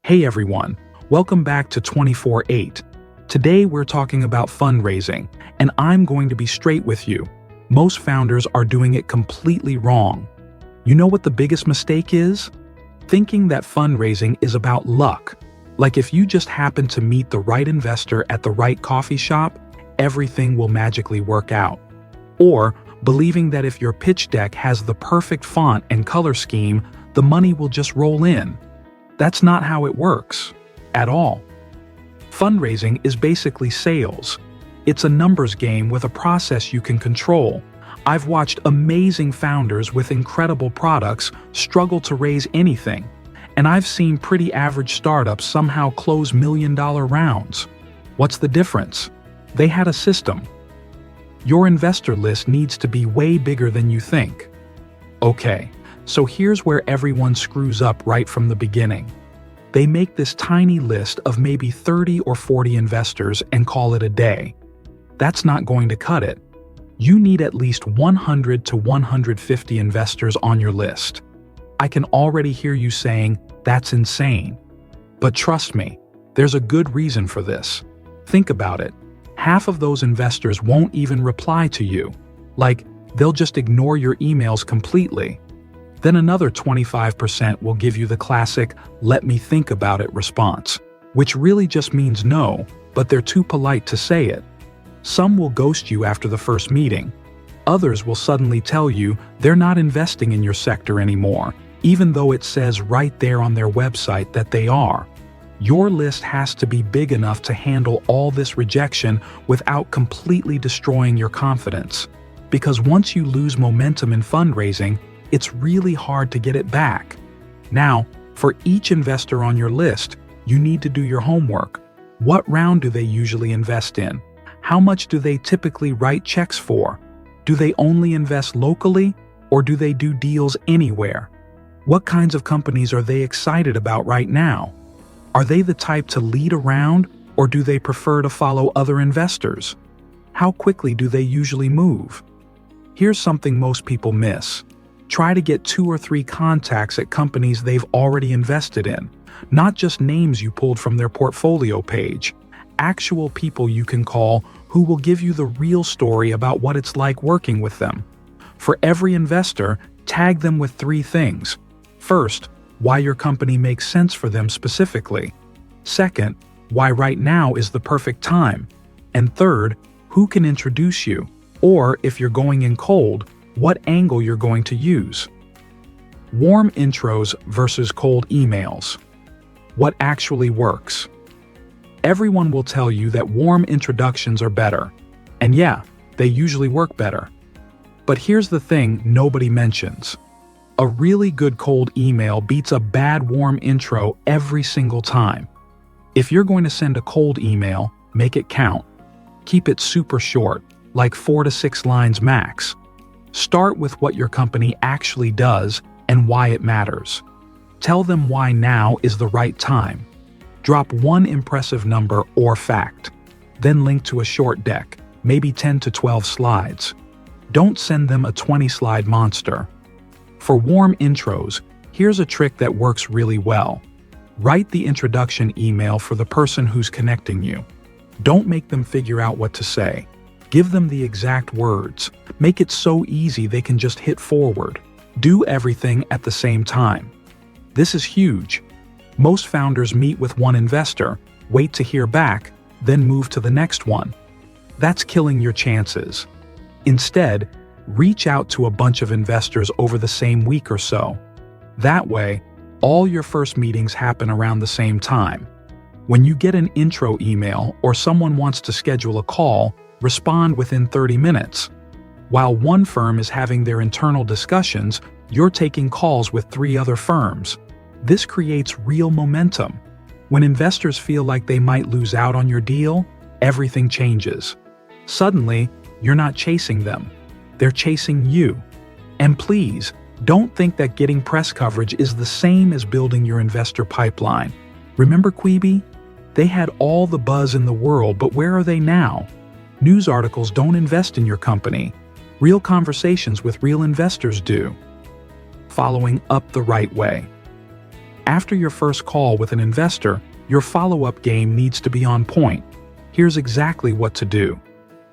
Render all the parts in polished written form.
Hey everyone, welcome back to 24/8. Today we're talking about fundraising, and I'm going to be straight with you. Most founders are doing it completely wrong. You know what the biggest mistake is? Thinking that fundraising is about luck. Like if you just happen to meet the right investor at the right coffee shop, everything will magically work out. Or believing that if your pitch deck has the perfect font and color scheme, the money will just roll in. That's not how it works, at all. Fundraising is basically sales. It's a numbers game with a process you can control. I've watched amazing founders with incredible products struggle to raise anything, and I've seen pretty average startups somehow close million-dollar rounds. What's the difference? They had a system. Your investor list needs to be way bigger than you think. Okay, so here's where everyone screws up right from the beginning. They make this tiny list of maybe 30 or 40 investors and call it a day. That's not going to cut it. You need at least 100 to 150 investors on your list. I can already hear you saying, that's insane. But trust me, there's a good reason for this. Think about it. Half of those investors won't even reply to you. Like, they'll just ignore your emails completely. Then another 25% will give you the classic, let me think about it response, which really just means no, but they're too polite to say it. Some will ghost you after the first meeting. Others will suddenly tell you they're not investing in your sector anymore, even though it says right there on their website that they are. Your list has to be big enough to handle all this rejection without completely destroying your confidence. Because once you lose momentum in fundraising, it's really hard to get it back. Now, for each investor on your list, you need to do your homework. What round do they usually invest in? How much do they typically write checks for? Do they only invest locally, or do they do deals anywhere? What kinds of companies are they excited about right now? Are they the type to lead around, or do they prefer to follow other investors? How quickly do they usually move? Here's something most people miss. Try to get 2 or 3 contacts at companies they've already invested in, not just names you pulled from their portfolio page. Actual people you can call who will give you the real story about what it's like working with them. For every investor, tag them with 3 things. First, why your company makes sense for them specifically. Second, why right now is the perfect time. And third, who can introduce you, or if you're going in cold, what angle you're going to use. Warm intros versus cold emails. What actually works? Everyone will tell you that warm introductions are better. And yeah, they usually work better. But here's the thing nobody mentions. A really good cold email beats a bad warm intro every single time. If you're going to send a cold email, make it count. Keep it super short, like 4 to 6 lines max. Start with what your company actually does and why it matters. Tell them why now is the right time. Drop one impressive number or fact. Then link to a short deck, maybe 10 to 12 slides. Don't send them a 20-slide monster. For warm intros, here's a trick that works really well. Write the introduction email for the person who's connecting you. Don't make them figure out what to say. Give them the exact words. Make it so easy they can just hit forward. Do everything at the same time. This is huge. Most founders meet with one investor, wait to hear back, then move to the next one. That's killing your chances. Instead, reach out to a bunch of investors over the same week or so. That way, all your first meetings happen around the same time. When you get an intro email or someone wants to schedule a call, respond within 30 minutes. While one firm is having their internal discussions, you're taking calls with 3 other firms. This creates real momentum. When investors feel like they might lose out on your deal, everything changes. Suddenly, you're not chasing them. They're chasing you. And please, don't think that getting press coverage is the same as building your investor pipeline. Remember Quibi? They had all the buzz in the world, but where are they now? News articles don't invest in your company. Real conversations with real investors do. Following up the right way. After your first call with an investor, your follow-up game needs to be on point. Here's exactly what to do.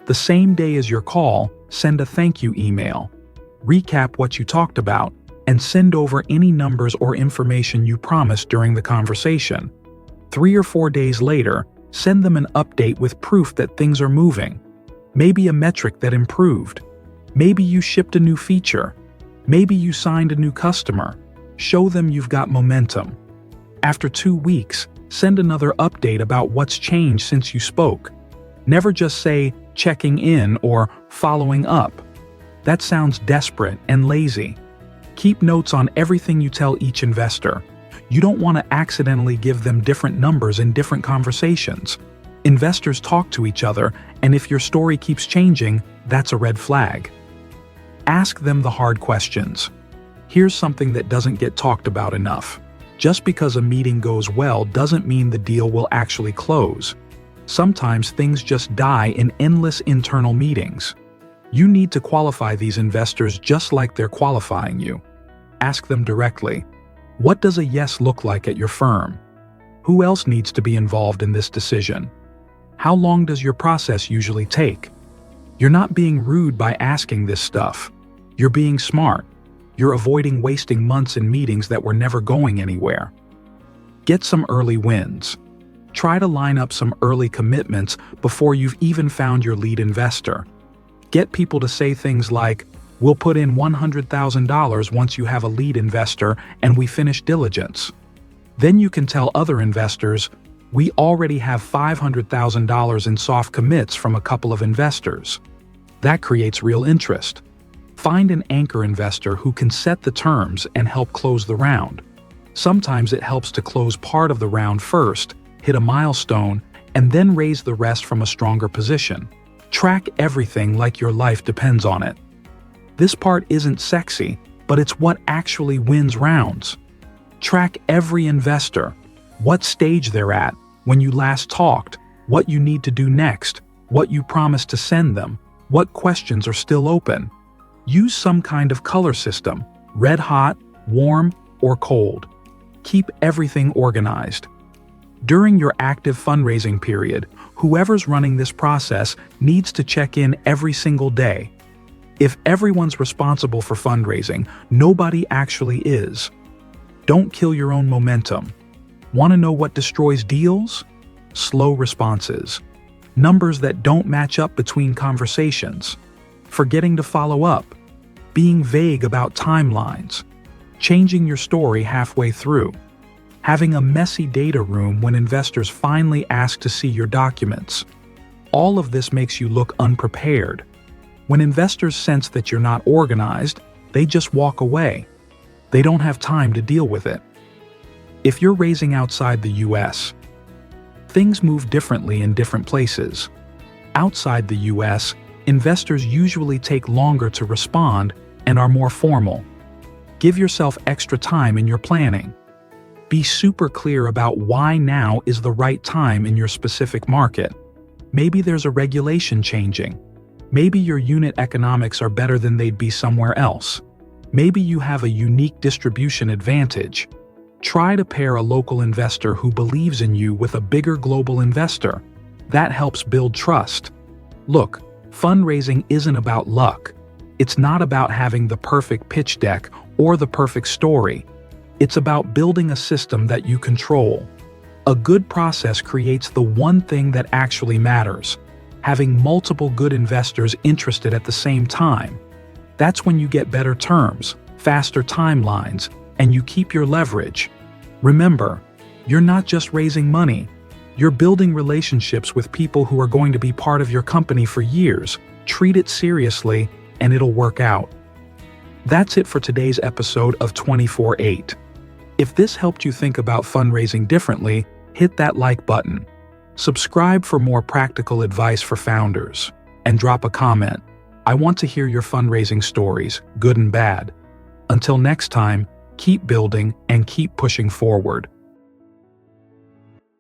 The same day as your call, send a thank you email. Recap what you talked about, and send over any numbers or information you promised during the conversation. 3 or 4 days later, send them an update with proof that things are moving. Maybe a metric that improved. Maybe you shipped a new feature. Maybe you signed a new customer. Show them you've got momentum. After 2 weeks, send another update about what's changed since you spoke. Never just say, checking in or following up. That sounds desperate and lazy. Keep notes on everything you tell each investor. You don't want to accidentally give them different numbers in different conversations. Investors talk to each other, and if your story keeps changing, that's a red flag. Ask them the hard questions. Here's something that doesn't get talked about enough. Just because a meeting goes well doesn't mean the deal will actually close. Sometimes things just die in endless internal meetings. You need to qualify these investors just like they're qualifying you. Ask them directly, what does a yes look like at your firm? Who else needs to be involved in this decision? How long does your process usually take? You're not being rude by asking this stuff. You're being smart. You're avoiding wasting months in meetings that were never going anywhere. Get some early wins. Try to line up some early commitments before you've even found your lead investor. Get people to say things like, we'll put in $100,000 once you have a lead investor and we finish diligence. Then you can tell other investors, we already have $500,000 in soft commits from a couple of investors. That creates real interest. Find an anchor investor who can set the terms and help close the round. Sometimes it helps to close part of the round first, hit a milestone, and then raise the rest from a stronger position. Track everything like your life depends on it. This part isn't sexy, but it's what actually wins rounds. Track every investor, what stage they're at, when you last talked, what you need to do next, what you promised to send them, what questions are still open. Use some kind of color system, red hot, warm, or cold. Keep everything organized. During your active fundraising period, whoever's running this process needs to check in every single day. If everyone's responsible for fundraising, nobody actually is. Don't kill your own momentum. Want to know what destroys deals? Slow responses. Numbers that don't match up between conversations. Forgetting to follow up. Being vague about timelines. Changing your story halfway through. Having a messy data room when investors finally ask to see your documents. All of this makes you look unprepared. When investors sense that you're not organized, they just walk away. They don't have time to deal with it. If you're raising outside the US, things move differently in different places. Outside the US, investors usually take longer to respond and are more formal. Give yourself extra time in your planning. Be super clear about why now is the right time in your specific market. Maybe there's a regulation changing. Maybe your unit economics are better than they'd be somewhere else. Maybe you have a unique distribution advantage. Try to pair a local investor who believes in you with a bigger global investor. That helps build trust. Look, fundraising isn't about luck. It's not about having the perfect pitch deck or the perfect story. It's about building a system that you control. A good process creates the one thing that actually matters: having multiple good investors interested at the same time. That's when you get better terms, faster timelines, and you keep your leverage. Remember, you're not just raising money. You're building relationships with people who are going to be part of your company for years. Treat it seriously, and it'll work out. That's it for today's episode of 24/8. If this helped you think about fundraising differently, hit that like button. Subscribe for more practical advice for founders. And drop a comment. I want to hear your fundraising stories, good and bad. Until next time, keep building and keep pushing forward.